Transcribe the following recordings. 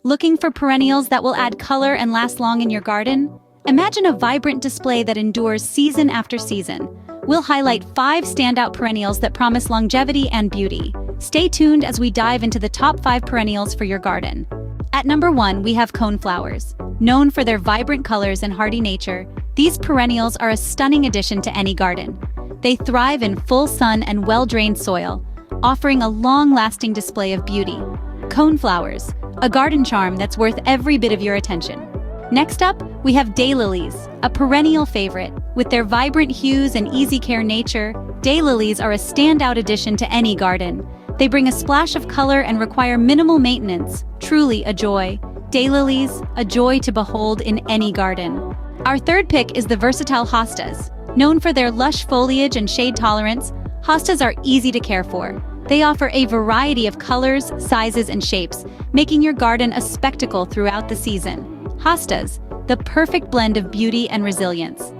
Looking for perennials that will add color and last long in your garden? Imagine a vibrant display that endures season after season. We'll highlight 5 standout perennials that promise longevity and beauty. Stay tuned as we dive into the top 5 perennials for your garden. At number 1, we have coneflowers. Known for their vibrant colors and hardy nature, these perennials are a stunning addition to any garden. They thrive in full sun and well-drained soil, offering a long-lasting display of beauty. Coneflowers, a garden charm that's worth every bit of your attention. Next up, we have daylilies, a perennial favorite. With their vibrant hues and easy-care nature, daylilies are a standout addition to any garden. They bring a splash of color and require minimal maintenance. Truly a joy. Daylilies, a joy to behold in any garden. Our third pick is the versatile hostas. Known for their lush foliage and shade tolerance, hostas are easy to care for. They offer a variety of colors, sizes, and shapes, making your garden a spectacle throughout the season. Hostas, the perfect blend of beauty and resilience.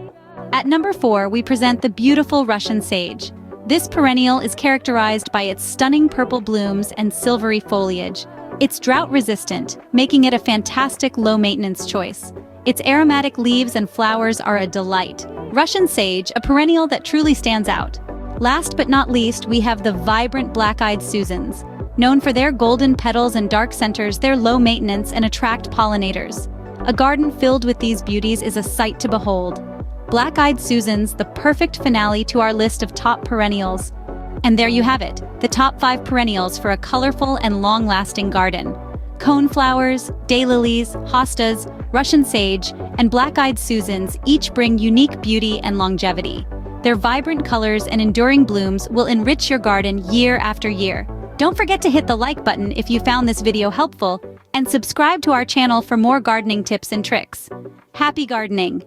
At number 4, we present the beautiful Russian sage. This perennial is characterized by its stunning purple blooms and silvery foliage. It's drought-resistant, making it a fantastic low-maintenance choice. Its aromatic leaves and flowers are a delight. Russian sage, a perennial that truly stands out. Last but not least, we have the vibrant black-eyed Susans. Known for their golden petals and dark centers, they're low maintenance and attract pollinators. A garden filled with these beauties is a sight to behold. Black-eyed Susans, the perfect finale to our list of top perennials. And there you have it, the top 5 perennials for a colorful and long-lasting garden. Coneflowers, daylilies, hostas, Russian sage, and black-eyed Susans each bring unique beauty and longevity. Their vibrant colors and enduring blooms will enrich your garden year after year. Don't forget to hit the like button if you found this video helpful, and subscribe to our channel for more gardening tips and tricks. Happy gardening!